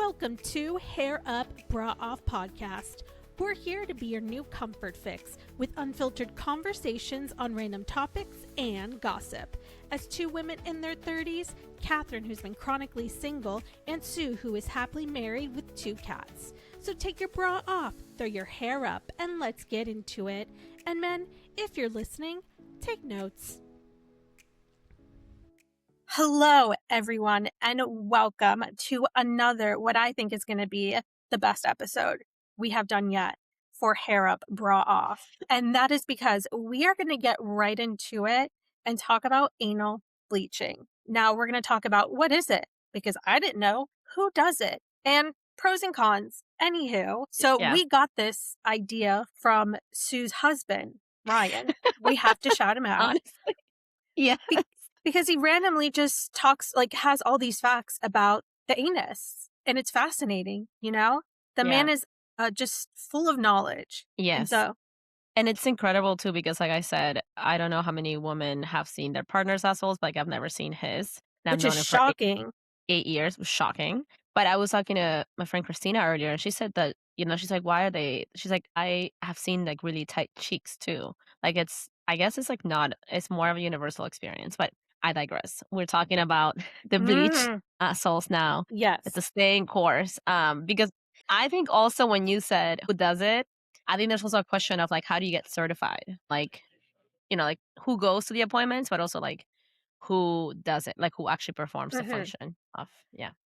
Welcome to Hair Up, Bra Off podcast. We're here to be your new comfort fix with unfiltered conversations on random topics and gossip. As two women in their 30s, Kathryn, who's been chronically single, and Sue, who is happily married with 2 cats. So take your bra off, throw your hair up, and let's get into it. And men, if you're listening, take notes. Hello, everyone, and welcome to another, what I think is going to be the best episode we have done yet for Hair Up, Bra Off. And that is because we are going to get right into it and talk about anal bleaching. Now, we're going to talk about what is it, because I didn't know who does it, and pros and cons. Anywho, so we got this idea from Sue's husband, Ryan. We have to shout him out. Honestly, yeah. Because he randomly just talks, has all these facts about the anus. And it's fascinating, you know? The man is just full of knowledge. Yes. And it's incredible, too, because like I said, I don't know how many women have seen their partner's assholes, but I've never seen his. And Which is shocking. 8 years. It was shocking. But I was talking to my friend Christina earlier, and she said that, she's like, why are they? She's like, I have seen like really tight cheeks, too. Like I guess it's like not, it's more of a universal experience, but I digress. We're talking about the bleached assholes now. Yes. It's a staying course. Because I think also when you said who does it, I think there's also a question of like, how do you get certified? Like, like who goes to the appointments, but also like who does it, like who actually performs the function of,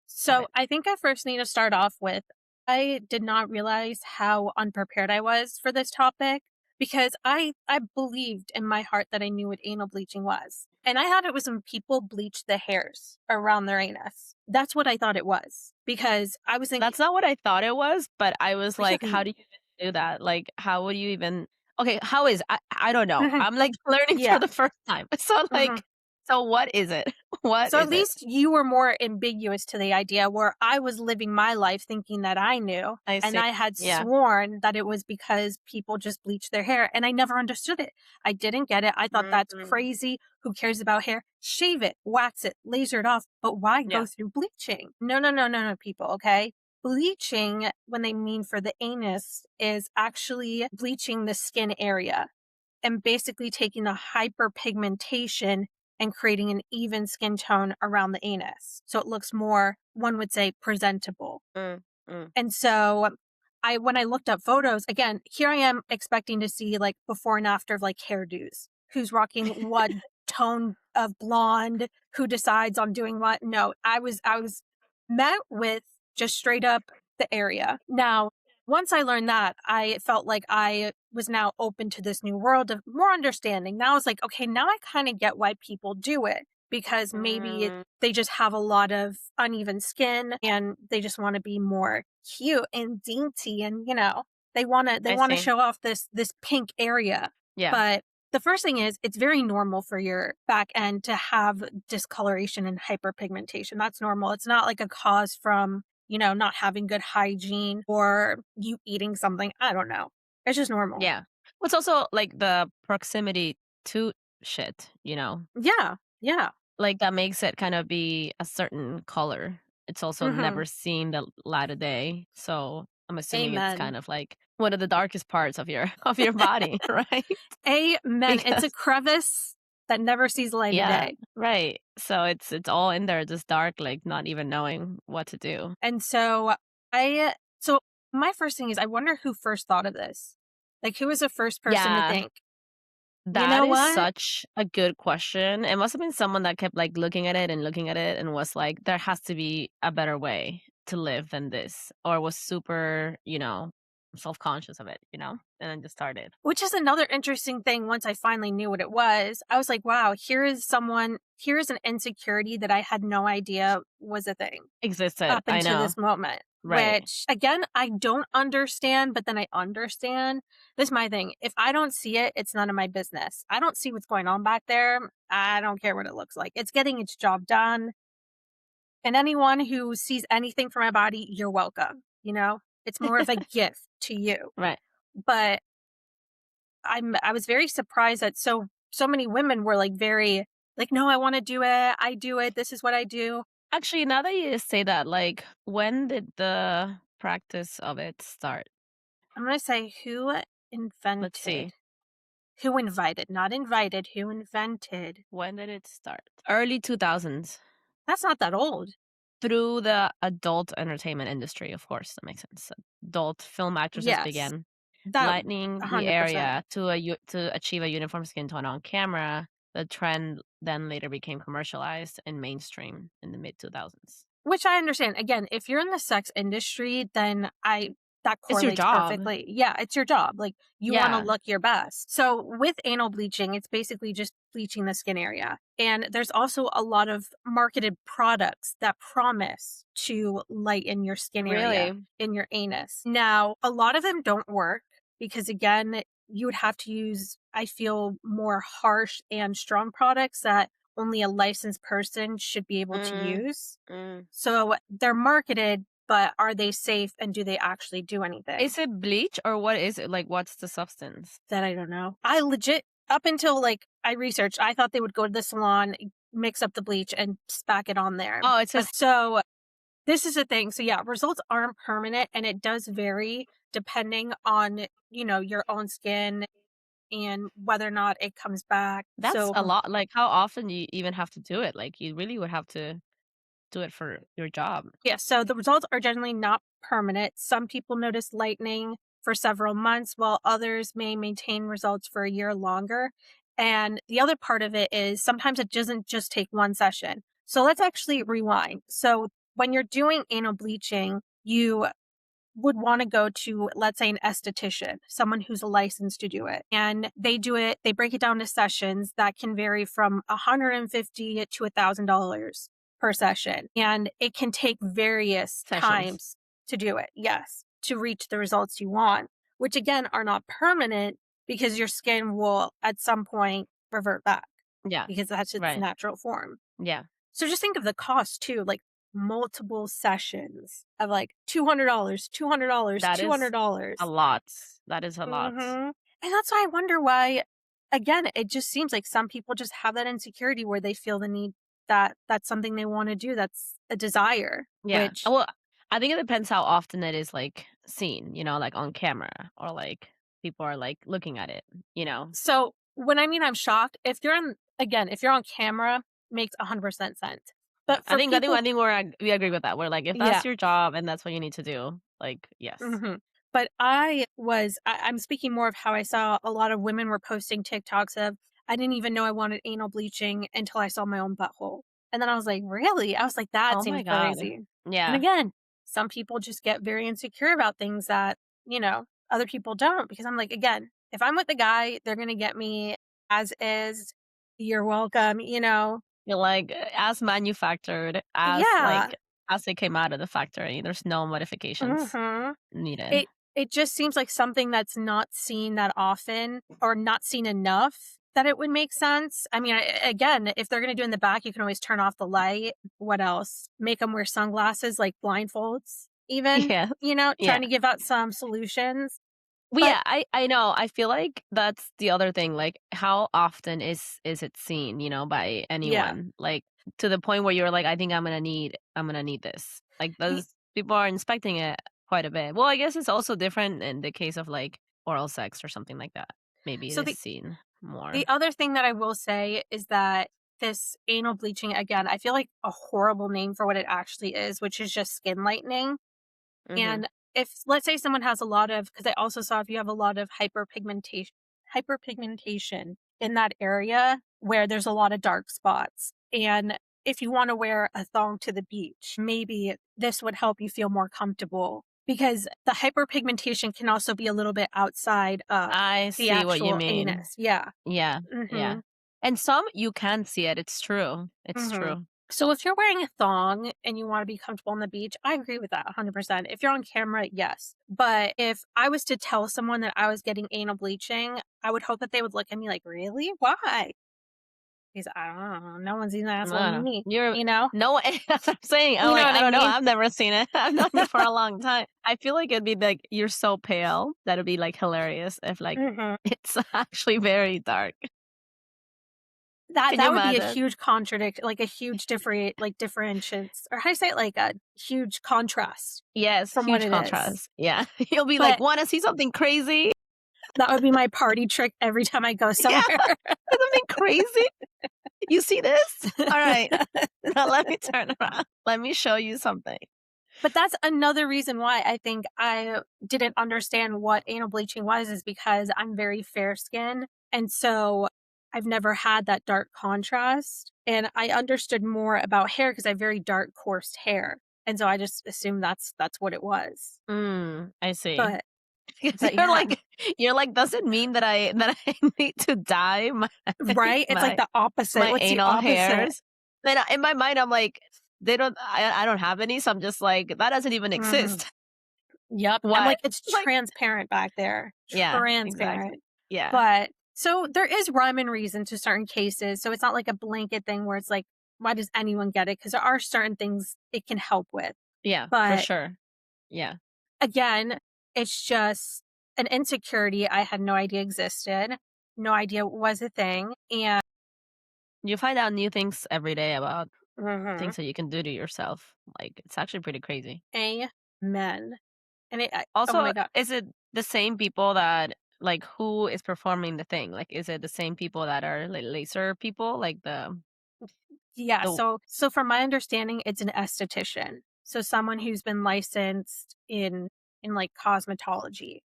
So I think I first need to start off with, I did not realize how unprepared I was for this topic because I believed in my heart that I knew what anal bleaching was. And I thought it was when people bleach the hairs around their anus. That's what I thought it was because I was thinking. That's not what I thought it was, but I was like, how do you even do that? Like, how would you even, okay, how is, I don't know. I'm like learning for the first time. So like, so what is it? What so is at least you were more ambiguous to the idea where I was living my life thinking that I knew. And I had sworn that it was because people just bleach their hair. And I never understood it. I didn't get it. I thought that's crazy. Who cares about hair? Shave it, wax it, laser it off. But why go through bleaching? No, people, okay? Bleaching, when they mean for the anus, is actually bleaching the skin area and basically taking the hyperpigmentation and creating an even skin tone around the anus. So it looks more, one would say, presentable. And so when I looked up photos, again, here I am expecting to see like before and after of like hairdos. Who's rocking what tone of blonde, who decides on doing what. No, I was met with just straight up the area. Now, once I learned that, I felt like I was now open to this new world of more understanding. Now it's like, okay, now I kind of get why people do it because maybe they just have a lot of uneven skin and they just want to be more cute and dainty and, they want to show off this pink area. Yeah. But the first thing is it's very normal for your back end to have discoloration and hyperpigmentation. That's normal. It's not like a cause from not having good hygiene or you eating something. I don't know. It's just normal. Yeah. It's also like the proximity to shit, Yeah. Like that makes it kind of be a certain color. It's also never seen the light of day. So I'm assuming it's kind of like one of the darkest parts of your body, right? Amen. Because it's a crevice that never sees the light of day. Right. So it's all in there, just dark, like not even knowing what to do. And so my first thing is I wonder who first thought of this. Like who was the first person to think? That is such a good question. It must have been someone that kept like looking at it and was like, there has to be a better way to live than this, or was super, self-conscious of it, and then just started. Which is another interesting thing. Once I finally knew what it was, I was like, wow, here is an insecurity that I had no idea was a thing. Existed. Up until this moment. Right. Which, again, I don't understand, but then I understand. This is my thing. If I don't see it, it's none of my business. I don't see what's going on back there. I don't care what it looks like. It's getting its job done. And anyone who sees anything from my body, you're welcome. It's more of a gift to you. Right. But I was very surprised that so many women were like very like, no, I want to do it. I do it. This is what I do. Actually, now that you say that, like, when did the practice of it start? I'm gonna say Let's invented, see. who invited, not invited, who invented. When did it start? Early 2000s. That's not that old. Through the adult entertainment industry, of course, that makes sense. Adult film actresses Yes, began that lightening the 100%. area to achieve a uniform skin tone on camera. The trend then later became commercialized and mainstream in the mid 2000s. Which I understand. Again, if you're in the sex industry, then I that It's your correlates job. perfectly. Yeah, it's your job. Like, you wanna Yeah, look your best. So, with anal bleaching, it's basically just bleaching the skin area, and there's also a lot of marketed products that promise to lighten your skin area really. in your anus. Now, a lot of them don't work because, again, you would have to use, I feel, more harsh and strong products that only a licensed person should be able to Mm, use. mm. So they're marketed, but are they safe and do they actually do anything? Is it bleach or what is it? Like, what's the substance? That I don't know. I legit, up until like I researched, I thought they would go to the salon, mix up the bleach, and spack it on there. Oh, it But says so this is the thing. So yeah, results aren't permanent and it does vary depending on, your own skin and whether or not it comes back. that's So a lot. Like, how often you even have to do it? Like, you really would have to do it for your job. yeah, so the results are generally not permanent. Some people notice lightening for several months, while others may maintain results for a year longer. And the other part of it is sometimes it doesn't just take one session. So let's actually rewind. So when you're doing anal bleaching, you would want to go to, let's say, an esthetician, someone who's licensed to do it. And they break it down to sessions that can vary from $150 to $1,000 per session. And it can take various Sessions. times to do it, yes, to reach the results you want, which again are not permanent because your skin will at some point revert back Yeah. because that's its Right. natural form. Yeah. So just think of the cost too, like multiple sessions of like $200, $200, That is a $200. lot. That is a lot. Mhm. And that's why I wonder why, again, it just seems like some people just have that insecurity where they feel the need that that's something they want to do. That's a desire, Yeah. which Well, I think it depends how often it is, like, seen, like, on camera or, like, people are, like, looking at it, you know? so when I mean I'm shocked, if you're on camera, makes 100% sense. Yeah. But for I people, think we agree with that. We're like, if yeah. that's your job and that's what you need to do, like, yes. Mhm. But I'm speaking more of how I saw a lot of women were posting TikToks of, "I didn't even know I wanted anal bleaching until I saw my own butthole." And then I was like, "Really?" I was like, "That Oh seems my god. crazy." And Yeah. again, some people just get very insecure about things that, other people don't because I'm like, again, if I'm with a guy, they're gonna get me as is. You're welcome, You're like, as manufactured, Yeah. as it came out of the factory, there's no modifications Mhm. needed. It just seems like something that's not seen that often or not seen enough that it would make sense. I mean, again, if they're gonna do in the back, you can always turn off the light. What else? Make them wear sunglasses, like blindfolds even, Yeah. trying Yeah. to give out some solutions. Well, But yeah, I know. I feel like that's the other thing, like, how often is it seen, by yeah. anyone? Like, to the point where you're like, "I think I'm gonna need this." Like, Y those people are inspecting it quite a bit. Well, I guess it's also different in the case of, like, oral sex or something like that. Maybe it so is the seen the more. other thing that I will say is that this anal bleaching, again, I feel like a horrible name for what it actually is, which is just skin lightening. Mhm. And if let's say someone has a lot of, because I also saw if you have a lot of hyperpigmentation in that area where there's a lot of dark spots. And if you want to wear a thong to the beach, maybe this would help you feel more comfortable because the hyperpigmentation can also be a little bit outside of I the see what you actual mean. anus. Yeah. Yeah, yeah. Mhm. And some you can see it, it's true. It's Mhm. true. So if you're wearing a thong and you want to be comfortable on the beach, I agree with that 100%. If you're on camera, yes. But if I was to tell someone that I was getting anal bleaching, I would hope that they would look at me like, "Really? Why?" Because I don't know. No one's seen an I asshole don't in know. me, You're you know? no, that's what I'm saying. I'm You know like, what I I don't know. mean? I've never seen it. I've known you for a long time. I feel like it'd be like you're so pale that it'd be like hilarious if like Mhm. it's actually very dark. That Can you that would be a imagine? huge contradict like, a huge differentiates or how do you say it? Like, a huge contrast Yes, from what huge it is. contrast. Yeah. You'll be like, But "Wanna see something crazy?" that would be my party trick every time I go Yeah, somewhere. something crazy? You see this? Alright, now let me turn around. Let me show you something. But that's another reason why I think I didn't understand what anal bleaching was is because I'm very fair skinned, and so I've never had that dark contrast, and I understood more about hair because I have very dark, coarse hair, and so I just assumed that's what it was. I see. But Because but yeah, you're like, "Does it mean that I need to dye my right? It's like my the opposite. my What's the anal opposite? hairs?" Then in my mind, I'm like, "They don't I don't have any," so I'm just like, "That doesn't even Mhm. exist." Yep. I'm What? like, it's Like transparent back there. yeah, exactly. Transparent. Yeah. But so there is rhyme and reason to certain cases. So it's not like a blanket thing where it's like, why does anyone get it? Because there are certain things it can help with. Yeah, for But sure. Yeah. again, it's just an insecurity I had no idea existed, no idea was a thing. And You find out new things every day about mhm, things that you can do to yourself. Like, it's actually pretty crazy. amen. And oh Also, my God. is it the same people that like, who is performing the thing? Like, is it the same people that are, like, laser people? Like, Yeah, the so from my understanding, it's an esthetician. So someone who's been licensed in like cosmetology.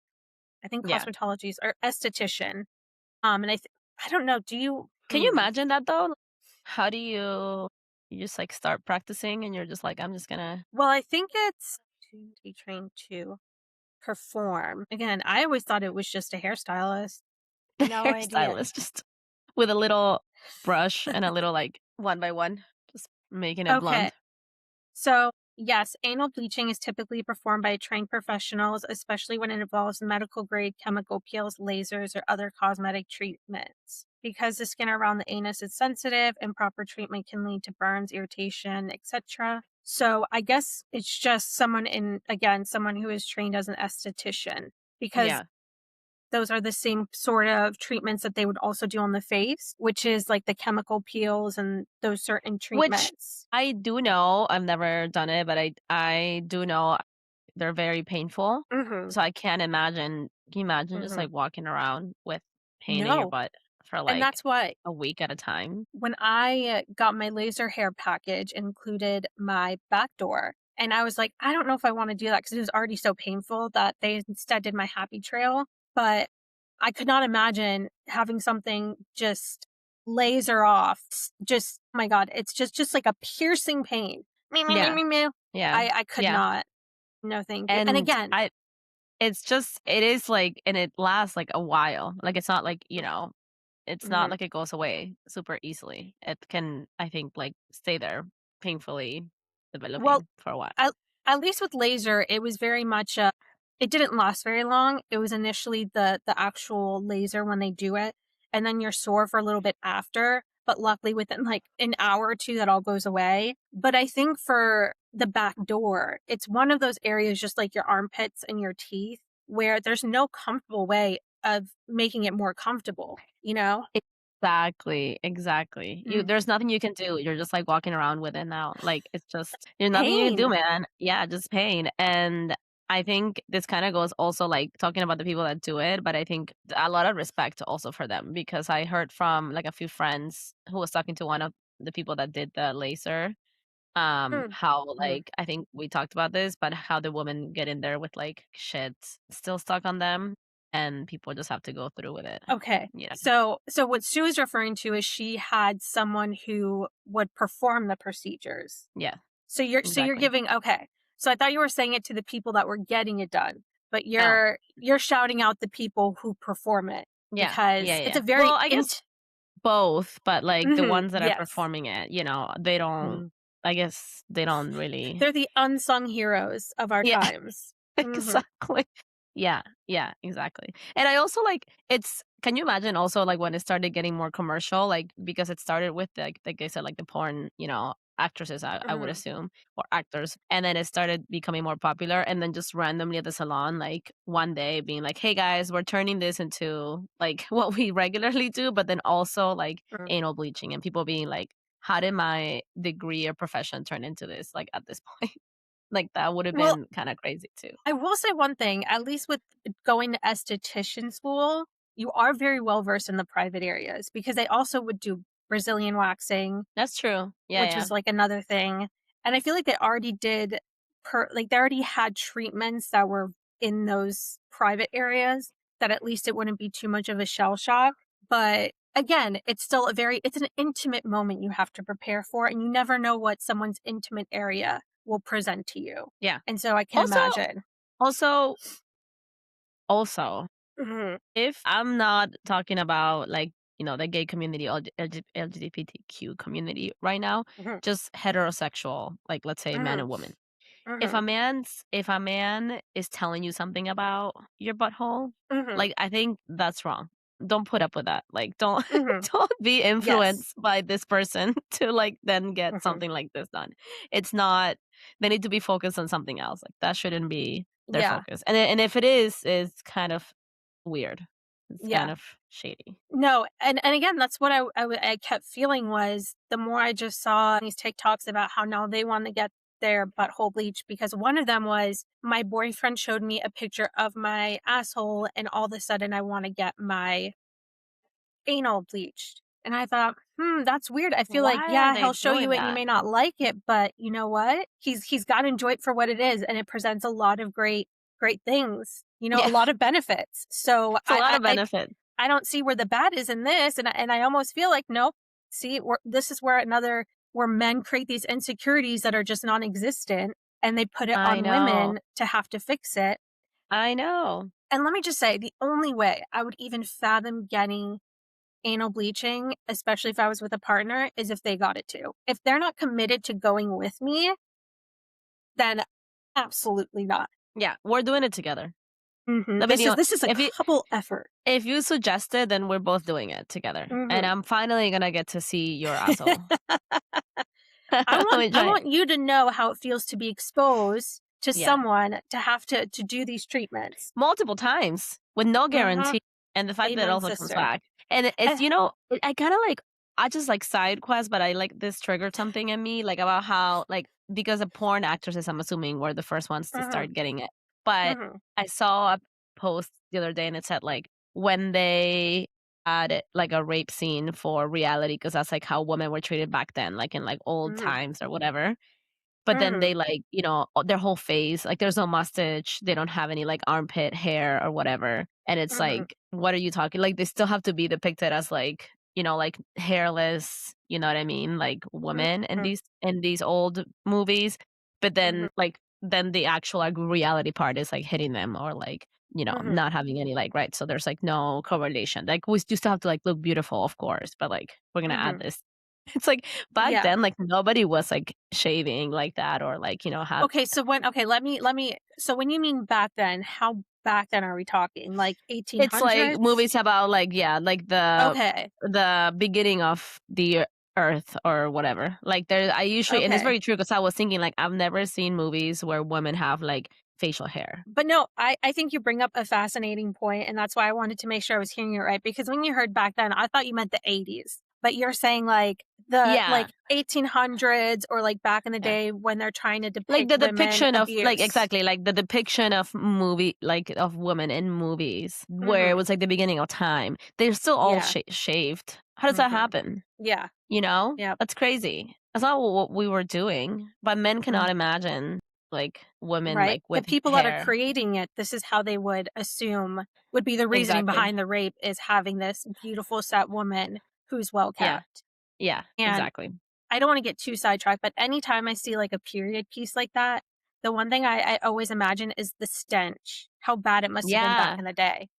I think yeah. cosmetologies or esthetician. And I don't know, do you Can you imagine that, though? How do you just, like, start practicing and you're just like, "I'm just gonna" well, I think it's to be trained to perform. Again, I always thought it was just a hairstylist. No idea. hairstylist just with a little brush and a little, like, one by one, just making it Okay. blonde. So, yes, anal bleaching is typically performed by trained professionals, especially when it involves medical grade chemical peels, lasers, or other cosmetic treatments. Because the skin around the anus is sensitive, improper treatment can lead to burns, irritation, etc. So, I guess it's just someone who is trained as an esthetician because Yeah. those are the same sort of treatments that they would also do on the face, which is like the chemical peels and those certain Which treatments. I do know, I've never done it, but I do know they're very painful. Mhm. So I can't imagine can you imagine just, Mhm. like, walking around with pain in your No. butt for, And like, that's why a week at a time? when I got my laser hair package included my back door. And I was like, I don't know if I want to do that because it was already so painful that they instead did my happy trail. But I could not imagine having something just laser off. Just oh my God, it's just like a piercing pain. Meow, meow, meow, Yeah. meow, meow. Yeah. I could Yeah. not. No, thank you. And And again, I it's just it is, like and it lasts, like, a while. Like, it's not like, it's not mhm. like it goes away super easily. It can, I think, like, stay there painfully Well, developing for a while. At at least with laser, it was very much, it didn't last very long. It was initially the actual laser when they do it, and then you're sore for a little bit after, but luckily within, like, an hour or 2, that all goes away. But I think for the back door, it's one of those areas just like your armpits and your teeth where there's no comfortable way of making it more comfortable, you know? Exactly, exactly. Mm. There's nothing you can do. You're just, like, walking around with it now. Like, it's just there's nothing you can do, Pain. man. Yeah, just pain. And I think this kinda goes also, like, talking about the people that do it, but I think a lot of respect also for them because I heard from, like, a few friends who was talking to one of the people that did the laser, Mm. how, Mhm. like I think we talked about this, but how the women get in there with, like, shit still stuck on them, and people just have to go through with it, Okay. you know? So what Sue is referring to is she had someone who would perform the procedures. Yeah, So you're exactly. giving okay. So I thought you were saying it to the people that were getting it done, but Oh, you're shouting out the people who perform it yeah, yeah, because it's yeah. a very Well, I guess both, but, like, the mhm, ones that are yes. performing it, they don't Mhm. I guess they don't really They're the unsung heroes of our yeah, times. Mhm. exactly. Yeah, yeah, exactly. And I also, like it's can you imagine also, like, when it started getting more commercial, like, because it started with, like I said, like, the porn, actresses, I would Mhm. assume, or actors. And then it started becoming more popular. And then just randomly at the salon, like one day being like, hey guys, we're turning this into like what we regularly do, but then also like Mhm. anal bleaching. And people being like, how did my degree or profession turn into this? Like at this point, like that would have Well, been kind of crazy too. I will say one thing, at least with going to esthetician school, you are very well versed in the private areas because they also would do Brazilian waxing, That's true. Yeah, which yeah. was like another thing. And I feel like they already did like they already had treatments that were in those private areas that at least it wouldn't be too much of a shell shock. But again, it's still it's an intimate moment you have to prepare for, and you never know what someone's intimate area will present to you. Yeah. And so I can Also, imagine. also, also, Mhm. if I'm not talking about like, the gay community or the LGBTQ community right now, Mhm. just heterosexual, like let's say man Mhm. and woman. Mhm. If a man is telling you something about your butthole, Mhm. like I think that's wrong. Don't put up with that. Like don't Mhm. don't be Yes. influenced by this person to like then get Mhm. something like this done. It's not they need to be focused on something else. Like that shouldn't be their Yeah. focus. And if it is, it's kind of weird. It's kind Yeah. of shady. No, and again, that's what I kept feeling was the more I just saw these TikToks about how now they want to get their butthole bleached because one of them was my boyfriend showed me a picture of my asshole and all of a sudden I want to get my anal bleached. And I thought, that's weird. I feel like, Why are yeah, they he'll show you doing it and you that? may not like it, but you know what? He's got to enjoy it for what it is, and it presents a lot of great things. You know, a Yeah, lot of benefits. So it's a lot of benefit. I don't see where the bad is in this, and I almost feel like nope. See, this is where where men create these insecurities that are just non-existent, and they put it I on know. women to have to fix it. I know. And let me just say, the only way I would even fathom getting anal bleaching, especially if I was with a partner, is if they got it too. If they're not committed to going with me, then absolutely not. Yeah, we're doing it together. Mhm. I mean, This is a couple effort. if you suggest it, then we're both doing it together, and Mhm. I'm finally gonna get to see your asshole. Let me I try it. want you to know how it feels to be exposed to Yeah. someone to have to do these treatments. Multiple times with no Mhm. guarantee, and the fact that it Amen, also comes sister. back. And it's, Eh, I kinda like I just like side quest, but I like this triggered something in me, like about how like because the porn actresses, I'm assuming, were the first ones to mhm. start getting it. But Mhm. I saw a post the other day and it said like when they added like a rape scene for reality, because that's like how women were treated back then, like in like old Mhm. times or whatever. But then Mhm. they like, their whole face, like there's no mustache, they don't have any like armpit hair or whatever. And it's Mhm. like, what are you talking? Like they still have to be depicted as like, like hairless, you know what I mean? Like women in Mhm. these old movies. But Mhm. then the actual like reality part is like hitting them or like, Mhm. not having any like right. So there's like no correlation. Like we still have to like look beautiful, of course, but like we're gonna add Mhm. this. It's like back Yeah. then, like, nobody was, like, shaving like that or, like, have Okay, so let me so when you mean back then, how back then are we talking? Like it's like 1800s? movies about, like, yeah, like, Okay. the beginning of the earth or whatever. Like, there I usually and it's Okay. very true because I was thinking, like, I've never seen movies where women have, like, facial hair. But no, I think you bring up a fascinating point, and that's why I wanted to make sure I was hearing it right, because when you heard back then, I thought you meant the 80s, but you're saying, like, the, Yeah, like, 1800s or, like, back in the yeah. day when they're trying to Like, depict the women depiction of like, abuse. exactly, like, the depiction of movie like, of women in movies where it Mhm. was, like, the beginning of time. They're still all Yeah. shaved. How does that Mhm. happen? Yeah. You know? Yep. That's crazy. That's not what we were doing, but men cannot Mm. imagine, like, women, Right? like, The with people that are hair. creating it, this is how they would assume would be the reasoning Exactly. behind the rape is having this beautiful set woman who's well Yeah. kept. Yeah, And exactly. I don't wanna get too sidetracked, but anytime I see, like, a period piece like that, the one thing I always imagine is the stench, how bad it must have been back Yeah, in the day.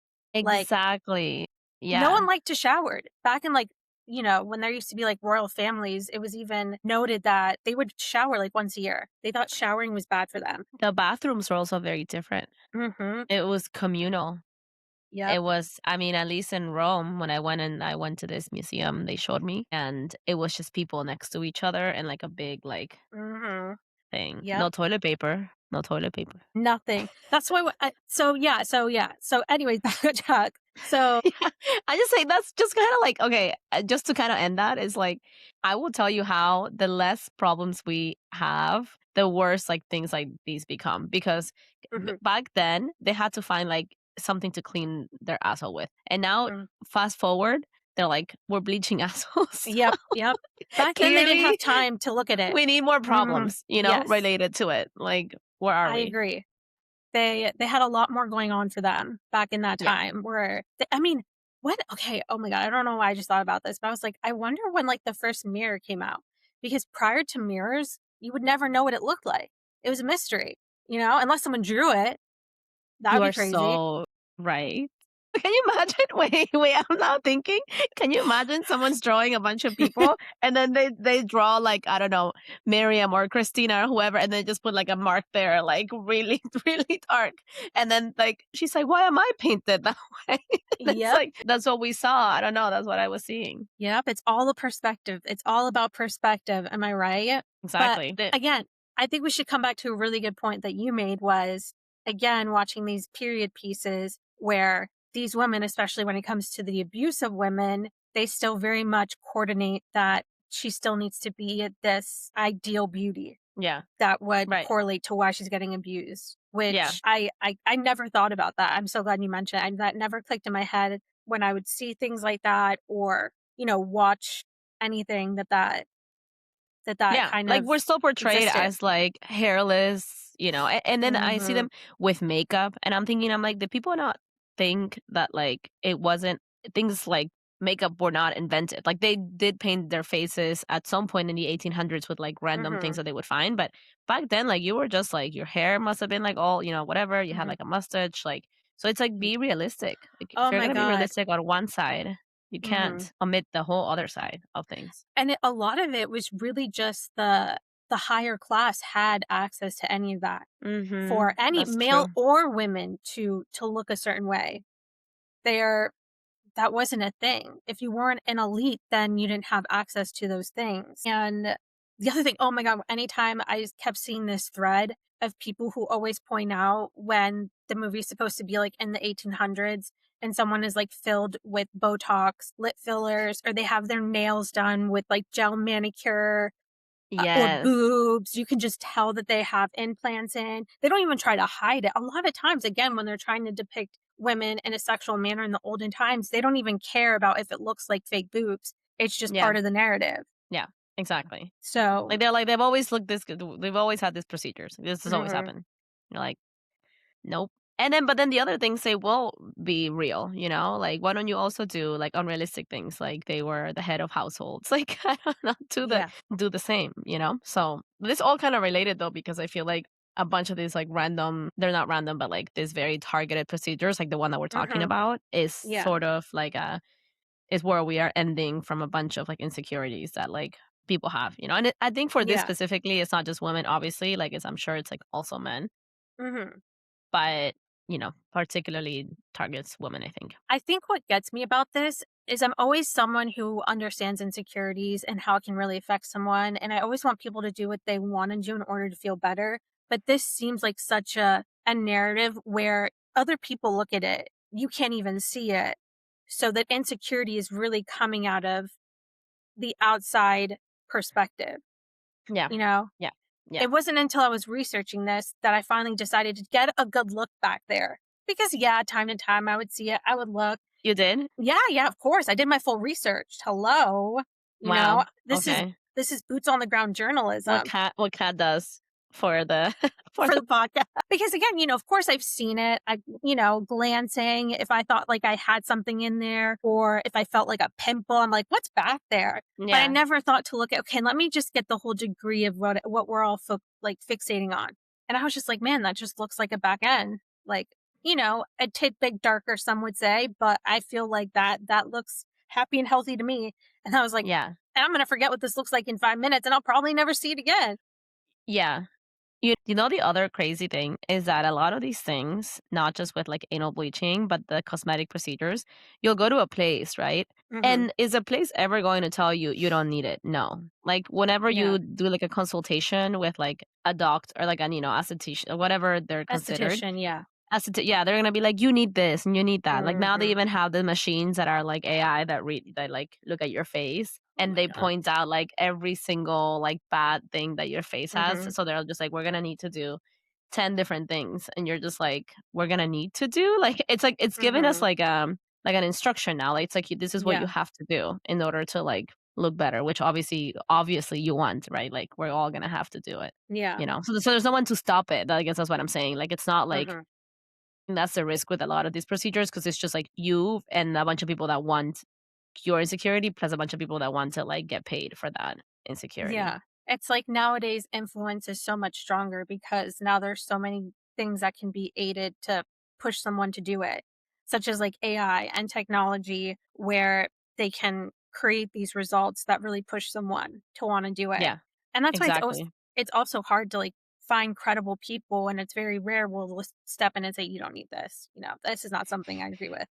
Like, exactly. no Yeah. one liked to shower. Back in, like, when there used to be, like, royal families, it was even noted that they would shower, like, once a year. They thought showering was bad for them. The bathrooms were also very different. Mhm. It was communal. Yep. It was I mean, at least in Rome, when I went to this museum, they showed me, and it was just people next to each other and, like, a big, like, Mhm. thing. Yep. No toilet paper, no toilet paper. Nothing. That's why so yeah. So anyways, back on track. So Yeah, I just say that's just kinda like okay, just to kinda end that is like, I will tell you how the less problems we have, the worse, like, things like these become because mhm, back then, they had to find, like, something to clean their asshole with, and now mm, fast forward, they're like, "We're bleaching assholes." yep, yep. Back then, they didn't have Clearly, time to look at it. we need more Mhm. problems, Yes, related to it. Like, where are I we? agree. They had a lot more going on for them back in that Yeah. time where I mean, when okay, oh my god, I don't know why I just thought about this, but I was like, I wonder when, like, the first mirror came out, because prior to mirrors, you would never know what it looked like. It was a mystery, unless someone drew it. That You would be are crazy. so right. Can you imagine? Wait, I'm now thinking. Can you imagine someone's drawing a bunch of people and then they draw like, I don't know, Miriam or Christina or whoever, and they just put like a mark there, like really, really dark. And then like she's like, why am I painted that way? And it's Yep. like that's what we saw. I don't know. That's what I was seeing. Yep, it's all a perspective. It's all about perspective, am I right? But Exactly. again, I think we should come back to a really good point that you made was, again, watching these period pieces where these women, especially when it comes to the abuse of women, they still very much coordinate that she still needs to be at this ideal beauty Yeah. that would Right. correlate to why she's getting abused, Yeah. which I never thought about that. I'm so glad you mentioned it. That never clicked in my head when I would see things like that or, watch anything that Yeah, kind like, of we're still portrayed existed. as, like, hairless, and then I see Mhm. them with makeup, and I'm thinking, I'm like, "Did people not think that, like, it wasn't things like makeup were not invented?" Like, they did paint their faces at some point in the 1800s with, like, random things Mhm. that they would find, but back then, like, you were just, like your hair must have been, like, all, whatever, you had, Mhm. like, a mustache, like so it's, like, Y be realistic. Like, if Oh you're my gonna be god. realistic on one side, you Mhm. can't omit the whole other side of things. And a lot of it was really just the higher class had access to any of that for Mhm, any that's male true. or women to look a certain way. They're That wasn't a thing. If you weren't an elite, then you didn't have access to those things. And the other thing, oh my God, anytime I just kept seeing this thread of people who always point out when the movie's supposed to be like in the 1800s and someone is like filled with Botox, lip fillers, or they have their nails done with like gel manicure or Yes. boobs. You can just tell that they have implants in. They don't even try to hide it. A lot of times, again, when they're trying to depict women in a sexual manner in the olden times, they don't even care about if it looks like fake boobs. It's just Yeah, part of the narrative. yeah, exactly. So, Like, they're like, "They've always looked this good. They've always had these procedures. This has always mhm, happened." You're like, "Nope." And then but then the other things they will be real, Like, why don't you also do, like, unrealistic things, like they were the head of households? Like, I don't know, yeah, do the same, So, this all kinda related, though, because I feel like a bunch of these, like, random they're not random, but, like, these very targeted procedures, like the one that we're talking mhm, about, is yeah, sort of like a is where we are ending from a bunch of like insecurities that like people have, And I think for this yeah, specifically, it's not just women, obviously. Like, I'm sure it's like also men, mhm. but particularly targets women. I think. I think what gets me about this is I'm always someone who understands insecurities and how it can really affect someone. And I always want people to do what they want to do in order to feel better. But this seems like such a narrative where other people look at it, you can't even see it. So that insecurity is really coming out of the outside perspective, Yeah, you know? yeah, yeah. It wasn't until I was researching this that I finally decided to get a good look back there. Because yeah, time to time I would see it, I would look. You did? Yeah, yeah, of course. I did my full research. Hello. Wow. This is Okay. boots on the ground journalism What cat does for the for for the the podcast. Because again, of course I've seen it. Glancing if I thought like I had something in there or if I felt like a pimple, I'm like, what's back there? But I yeah, never thought to look at, okay, let me just get the whole degree of what we're all like fixating on. And I was just like, man, that just looks like a back end. Like, a tidbit darker, some would say, but I feel like that looks happy and healthy to me. And I was like, yeah, and I'm gonna forget what this looks like in 5 minutes and I'll probably never see it again. yeah. You know the other crazy thing is that a lot of these things, not just with like anal bleaching, but the cosmetic procedures, you'll go to a place, right? Mhm. And is a place ever going to tell you you don't need it? No. Like whenever Yeah. you do like a consultation with like a doctor or like an, esthetician or whatever they're considered, Esthetician, yeah. yeah, they're gonna be like, "You need this and you need that." Like, now they Mhm. even have the machines that are like AI that like, look at your face, Oh and my they god. point out, like, every single, like, bad thing that your face has. Mhm. So they're just like, "We're gonna need to do 10 different things," and you're just like, "We're gonna need to do?" Like, it's giving us, Mhm. like, an instruction now. Like, it's like, "This is what you Yeah. have to do in order to, like, look better," which obviously you want, right? Like, we're all gonna have to do it, Yeah. So there's no one to stop it. I guess that's what I'm saying. Like, it's not like Mhm. and that's the risk with a lot of these procedures because it's just like you and a bunch of people that want your insecurity plus a bunch of people that want to like get paid for that insecurity. Yeah. It's like nowadays influence is so much stronger because now there's so many things that can be aided to push someone to do it, such as like AI and technology where they can create these results that really push someone to want to do it. Yeah, And that's why exactly. it's also hard to like find credible people and it's very rare we'll just step in and say you don't need this. This is not something I agree with.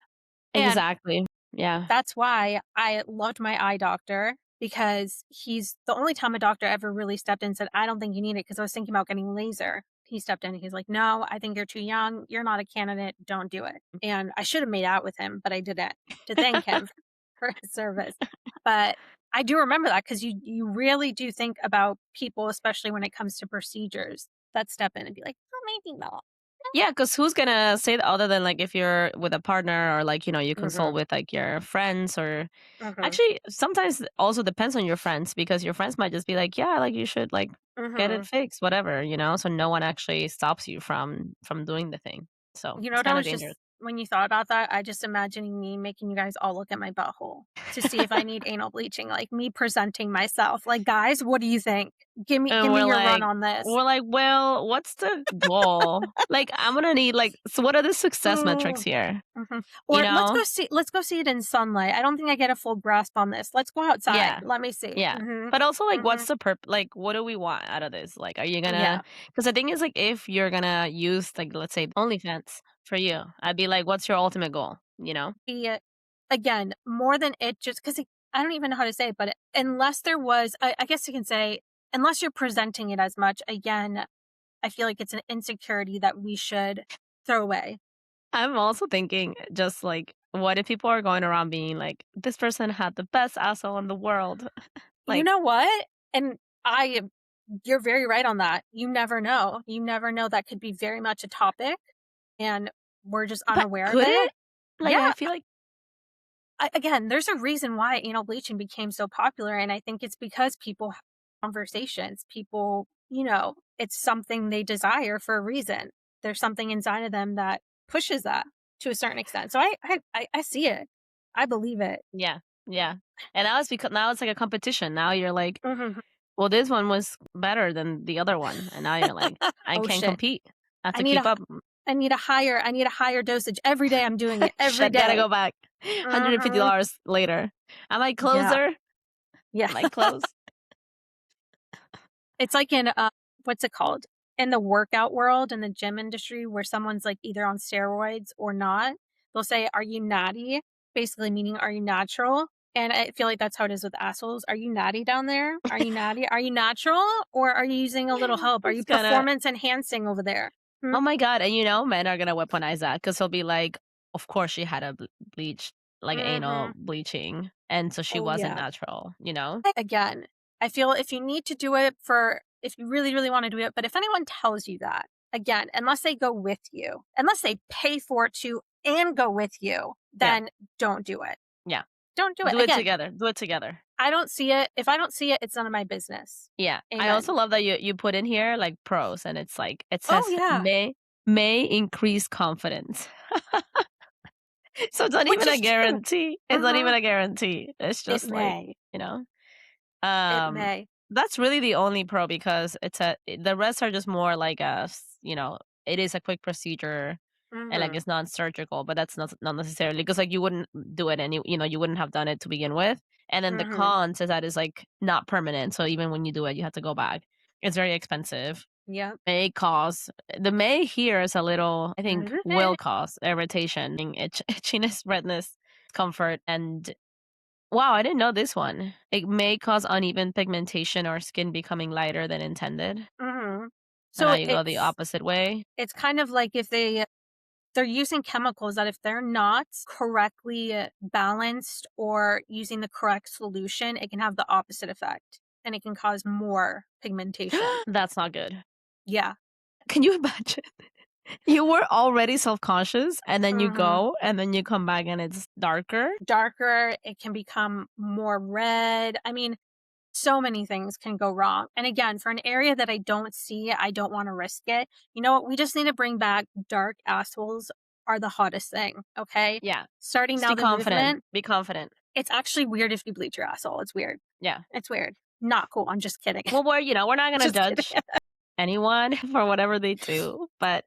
And Exactly. Yeah. that's why I loved my eye doctor because he's the only time a doctor ever really stepped in and said, "I don't think you need it," because I was thinking about getting laser. He stepped in and he's like, "No, I think you're too young. You're not a candidate. Don't do it." And I should have made out with him, but I didn't to thank him for his service. But I do remember that because you really do think about people, especially when it comes to procedures, that step in and be like, "Oh, maybe not." Yeah, because who's gonna say that other than like if you're with a partner or like, you consult Mhm. with like your friends or Mhm. actually sometimes it also depends on your friends because your friends might just be like, yeah, like you should like get it Mhm. fixed, whatever. So no one actually stops you from doing the thing. So You know it's what I kind of was dangerous. just when you thought about that, I just imagining me making you guys all look at my butthole to see if I need anal bleaching, like me presenting myself. Like, guys, what do you think? And Give me your run on this. we're like, "Well, what's the goal?" Like, I'm gonna need, like so what are the success metrics Mm, here? mhm. You Or know? let's go see it in sunlight. I don't think I get a full grasp on this. Let's go outside. Yeah, Let me see. yeah. Mhm. But also, like, what's Mhm. the like, what do we want out of this? Like, are you gonna? Yeah. Because the thing is, like, if you're gonna use, like, let's say, OnlyFans for you, I'd be like, "What's your ultimate goal?" You know? Again, more than it just because I don't even know how to say it, but unless there was I guess you can say unless you're presenting it as much, again, I feel like it's an insecurity that we should throw away. I'm also thinking just, like, what if people are going around being like, "This person had the best asshole in the world." You Like, know what? And I you're very right on that. You never know. You never know that could be very much a topic and we're just but unaware of could it. it? Like, Yeah, I feel like again, there's a reason why anal bleaching became so popular and I think it's because people have conversations. People, it's something they desire for a reason. There's something inside of them that pushes that to a certain extent. So I see it. I believe it. yeah, yeah. And now it's like a competition. Now you're like, Mhm. "Well, this one was better than the other one," and now you're like, "I Oh can't shit. compete. I have I to need keep a up." I need a higher dosage every day I'm doing it every Shit, gotta day. go back. Mhm. $150 later. Am I Yeah. closer? Yeah. Am I close? It's like in, what's it called? In the workout world, in the gym industry where someone's, like, either on steroids or not, they'll say, "Are you natty?" Basically meaning, "Are you natural?" And I feel like that's how it is with assholes. "Are you natty down there? Are you natty? Are you natural, or are you using a little help? Are you It's gonna performance enhancing over there?" Hmm? oh my god, and men are gonna weaponize that because 'cause he'll be like, "Of course she had a bleach, like anal Mhm. bleaching, and so she Oh, wasn't yeah. natural?" Again, I feel if you need to do it if you really, really want to do it, but if anyone tells you that, again, unless they go with you, unless they pay for it to and go with you, Yeah, then don't do it. yeah. Don't do it. Do it Again, together, do it together. I don't see it. If I don't see it, it's none of my business. Yeah. I also Amen. love that you put in here, like, pros, and it's like it Oh, says, yeah. "May increase confidence." So it's not Which even a is true. guarantee. It's not even Mhm. a guarantee. It's It just like, may. you know? It Um, may. that's really the only pro because the rest are just more like it is a quick procedure and like Mhm. it's non-surgical, but that's not necessarily because like you wouldn't do it you wouldn't have done it to begin with. And then the Mhm. cons is that it's like not permanent. So even when you do it, you have to go back. It's very expensive. Yeah. may cause the may here is a little, I think, will cause irritation, itchiness, redness, comfort, and wow, I didn't know this one. It may cause uneven pigmentation or skin becoming lighter than intended. Mhm. And now So you go the opposite way. it's kind of like if they're using chemicals that if they're not correctly balanced or using the correct solution, it can have the opposite effect and it can cause more pigmentation. That's not good. Yeah. Can you imagine? You were already self-conscious and then you Mhm. go and then you come back and it's darker? Darker, it can become more red. I mean, so many things can go wrong. And again, for an area that I don't see, I don't want to risk it. You know what? We just need to bring back dark assholes are the hottest thing. Okay. Yeah. Starting Just now be the confident. movement, Be confident. it's actually weird if you bleach your asshole. It's weird. Yeah. It's weird. Not cool. I'm just kidding. Well, we're not gonna Just kidding. judge anyone for whatever they do, but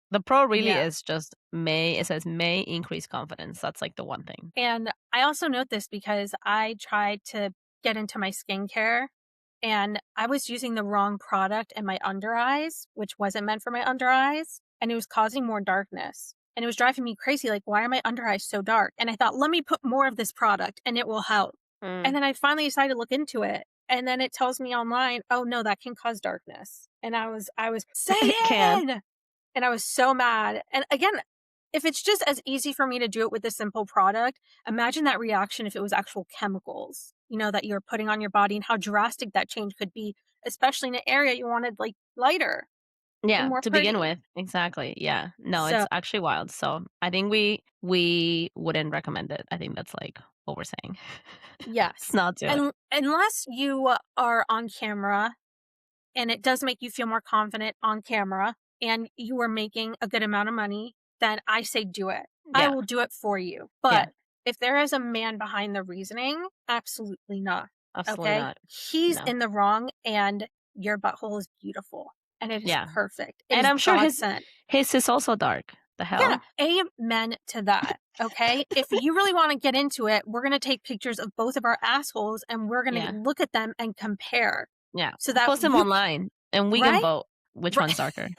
the pro really Yeah. is just it says may increase confidence. That's like the one thing. And I also note this because I tried to get into my skincare and I was using the wrong product in my under eyes, which wasn't meant for my under eyes. And it was causing more darkness. And it was driving me crazy. Like, why are my under eyes so dark? And I thought, let me put more of this product and it will help. And Mm. then I finally decided to look into it. And then it tells me online, oh no, that can cause darkness. And I was It can. Satan. And I was so mad. And again, if it's just as easy for me to do it with a simple product, imagine that reaction if it was actual chemicals, that you're putting on your body and how drastic that change could be, especially in an area you wanted like lighter and Yeah, more to begin pretty. with. Exactly. Yeah. No, So, it's actually wild. So I think we wouldn't recommend it. I think that's like what we're saying. Let's yes. not do it. And unless you are on camera and it does make you feel more confident on camera and you are making a good amount of money, then I say do it. I Yeah. will do it for you. Yeah. But if there is a man behind the reasoning, absolutely not. Absolutely Okay? not. He's No. in the wrong and your butthole is beautiful and it is Yeah. perfect. It And is I'm sure God his sent. his is also dark. The Yeah, hell? amen to that. Okay? If you really want to get into it, we're going to take pictures of both of our assholes and we're going to Yeah. look at them and compare Yeah. so that Post them online and we can right? vote which Right. one's darker.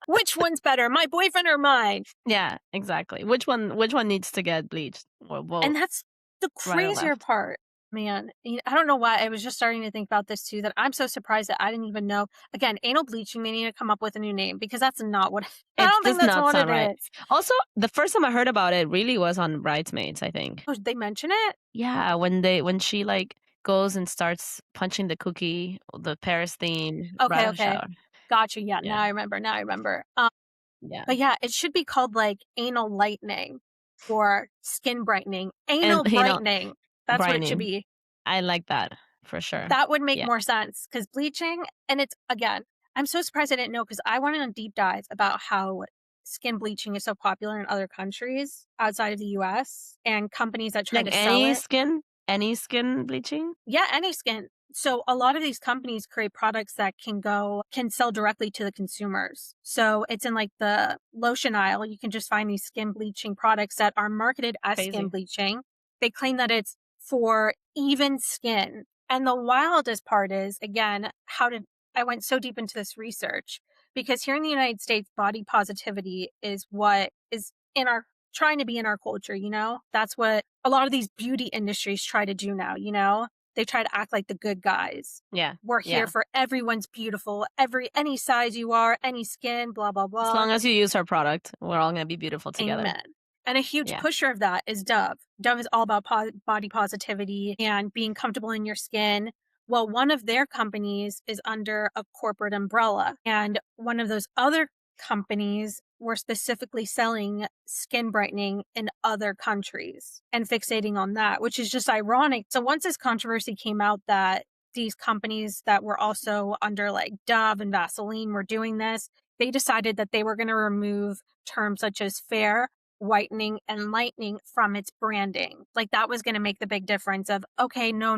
Which one's better, my boyfriend or mine? Yeah, exactly. Which one needs to get bleached? Or And vote that's the right or crazier left. part, man. I don't know why. I was just starting to think about this too, that I'm so surprised that I didn't even know. Again, anal bleaching, they need to come up with a new name because that's not what I It don't think does that's not what it sound right. is. Also, the first time I heard about it really was on Bridesmaids, I think. Oh, did they mention it? Yeah, when she like goes and starts punching the cookie, the Paris theme right Okay, out of the okay. shower. Gotcha. Yeah, Yeah. now I remember. Now I remember. Yeah. But yeah, it should be called like anal lightening or skin brightening. And Anal brightening. That's what it should brightening. be. I like that for sure. That would make Yeah. more sense because bleaching, and it's again, I'm so surprised I didn't know because I went on a deep dive about how skin bleaching is so popular in other countries outside of the US and companies that try Like to sell it. any skin bleaching? Yeah, any skin. So a lot of these companies create products that can sell directly to the consumers. So it's in like the lotion aisle. You can just find these skin bleaching products that are marketed as skin Crazy. bleaching. They claim that it's for even skin. And the wildest part is, again, I went so deep into this research because here in the United States, body positivity is what is trying to be in our culture. That's what a lot of these beauty industries try to do now. They try to act like the good guys. Yeah. We're here Yeah. for everyone's beautiful, any size you are, any skin, blah, blah, As blah. long as you use our product, we're all gonna be beautiful together. Amen. And a huge Yeah. pusher of that is Dove. Dove is all about body positivity and being comfortable in your skin. Well, one of their companies is under a corporate umbrella, and one of those other companies were specifically selling skin brightening in other countries and fixating on that, which is just ironic. So once this controversy came out that these companies that were also under like Dove and Vaseline were doing this, they decided that they were going to remove terms such as fair, whitening, and lightening from its branding. Like that was going to make the big difference of, okay, no,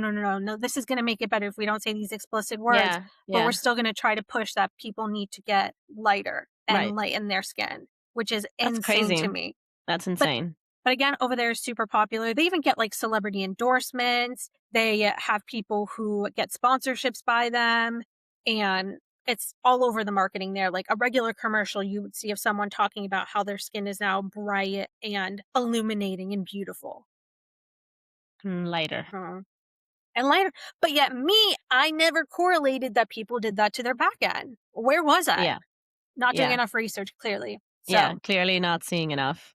this is going to make it better if we don't say these explicit words, Yeah. but we're Yeah. still going to try to push that people need to get lighter and Right. lighten their skin, which is That's insane to crazy. me. That's But insane. but again, over there is super popular. They even get like celebrity endorsements. They have people who get sponsorships by them. And It's all over the marketing there. Like a regular commercial you would see of someone talking about how their skin is now bright and illuminating and beautiful. Lighter. And lighter. But yet me, I never correlated that people did that to their back end. Where was I? Yeah. Not doing Yeah. enough research, clearly. Yeah. So, Clearly not seeing enough.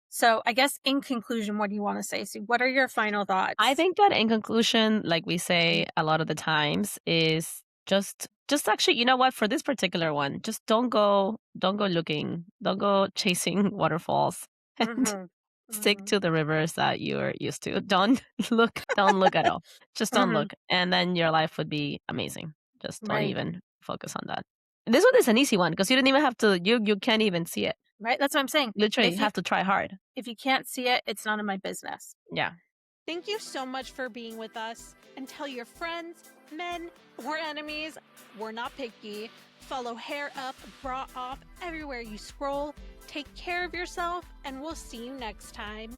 so I guess in conclusion, what do you want to say, Sue? What are your final I thoughts? think that in conclusion, like we say a lot of the times, is just actually, you know what, for this particular one, just don't go looking, don't go chasing waterfalls and Hmm. stick Hmm. to the rivers that you're used to. Don't look at all. Just don't Hmm. look. And then your life would be amazing. Just don't Right. even focus on that. This one is an easy one because you don't even have to you can't even see it. Right. That's what I'm saying. Literally If you you have to try hard. if you can't see it, it's none of my business. Yeah. Thank you so much for being with us. And tell your friends, men, or enemies, we're not picky. Follow Hair Up, Bra Off everywhere you scroll. Take care of yourself, and we'll see you next time.